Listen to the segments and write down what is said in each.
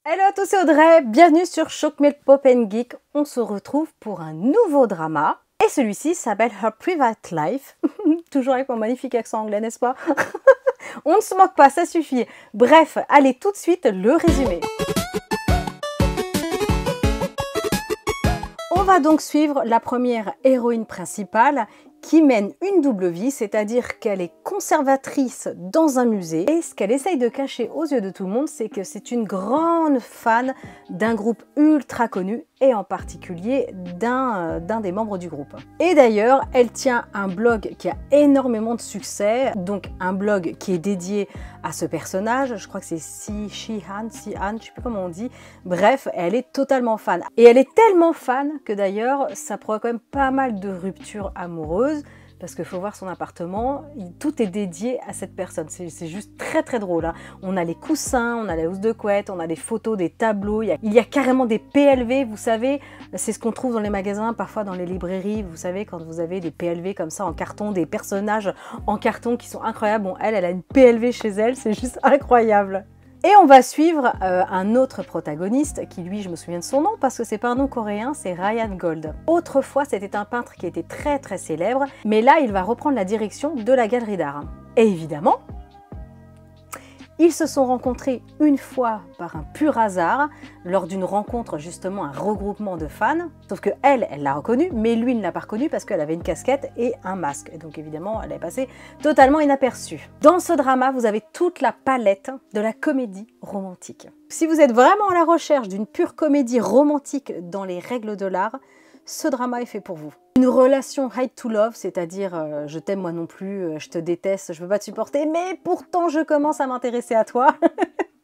Hello à tous, c'est Audrey, bienvenue sur Choc-Mille Pop & Geek. On se retrouve pour un nouveau drama. Et celui-ci s'appelle Her Private Life. Toujours avec mon magnifique accent anglais, n'est-ce pas? On ne se moque pas, ça suffit. Bref, allez tout de suite le résumé. On va donc suivre la première héroïne principale qui mène une double vie, c'est-à-dire qu'elle est conservatrice dans un musée. Et ce qu'elle essaye de cacher aux yeux de tout le monde, c'est que c'est une grande fan d'un groupe ultra connu, et en particulier d'un des membres du groupe. Et d'ailleurs, elle tient un blog qui a énormément de succès, donc un blog qui est dédié à ce personnage, je crois que c'est Sihan, je ne sais plus comment on dit, bref, elle est totalement fan. Et elle est tellement fan que d'ailleurs, ça provoque quand même pas mal de ruptures amoureuses, parce qu'il faut voir son appartement, tout est dédié à cette personne. C'est juste très drôle. Hein. On a les coussins, on a la housse de couette, on a des photos, des tableaux, il y a carrément des PLV, vous savez, c'est ce qu'on trouve dans les magasins, parfois dans les librairies, vous savez, quand vous avez des PLV comme ça en carton, des personnages en carton qui sont incroyables. Bon, elle a une PLV chez elle, c'est juste incroyable. Et on va suivre un autre protagoniste qui, lui, je me souviens de son nom parce que c'est pas un nom coréen, c'est Ryan Gold. Autrefois, c'était un peintre qui était très célèbre, mais là, il va reprendre la direction de la galerie d'art. Et évidemment, ils se sont rencontrés une fois par un pur hasard, lors d'une rencontre, justement, un regroupement de fans. Sauf que elle l'a reconnu, mais lui ne l'a pas reconnu parce qu'elle avait une casquette et un masque. Et donc évidemment, elle est passée totalement inaperçue. Dans ce drama, vous avez toute la palette de la comédie romantique. Si vous êtes vraiment à la recherche d'une pure comédie romantique dans les règles de l'art, ce drama est fait pour vous. Une relation hate to love, c'est-à-dire je t'aime moi non plus, je te déteste, je veux pas te supporter, mais pourtant je commence à m'intéresser à toi.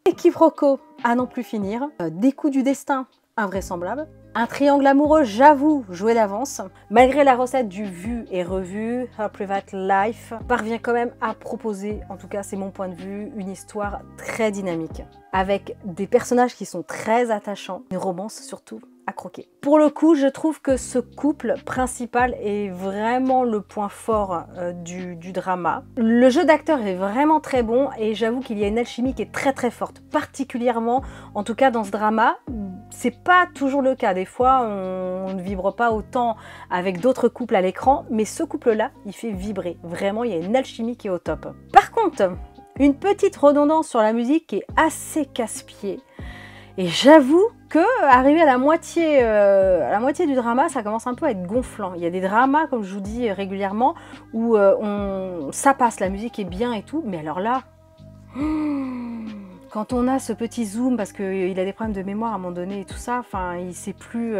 Des quiproquos à non plus finir, des coups du destin invraisemblables, un triangle amoureux, j'avoue, joué d'avance. Malgré la recette du vu et revu, Her Private Life parvient quand même à proposer, en tout cas c'est mon point de vue, une histoire très dynamique, avec des personnages qui sont très attachants, une romance surtout à croquer. Pour le coup, je trouve que ce couple principal est vraiment le point fort du drama. Le jeu d'acteur est vraiment très bon et j'avoue qu'il y a une alchimie qui est très forte, particulièrement, en tout cas dans ce drama. C'est pas toujours le cas, des fois on ne vibre pas autant avec d'autres couples à l'écran, mais ce couple-là, il fait vibrer. Vraiment, il y a une alchimie qui est au top. Par contre, une petite redondance sur la musique qui est assez casse-pied. Et j'avoue que arrivé à la moitié du drama, ça commence un peu à être gonflant. Il y a des dramas, comme je vous dis régulièrement, où ça passe, la musique est bien et tout, mais alors là, quand on a ce petit zoom, parce qu'il a des problèmes de mémoire à un moment donné et tout ça, enfin, il sait plus,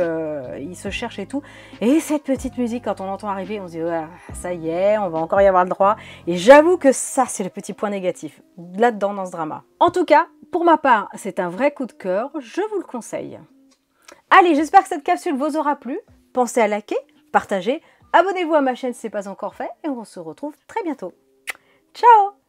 il se cherche et tout. Et cette petite musique, quand on l'entend arriver, on se dit, ah, ça y est, on va encore y avoir le droit. Et j'avoue que ça, c'est le petit point négatif, là-dedans, dans ce drama. En tout cas, pour ma part, c'est un vrai coup de cœur, je vous le conseille. Allez, j'espère que cette capsule vous aura plu. Pensez à liker, partager, abonnez-vous à ma chaîne si ce n'est pas encore fait, et on se retrouve très bientôt. Ciao!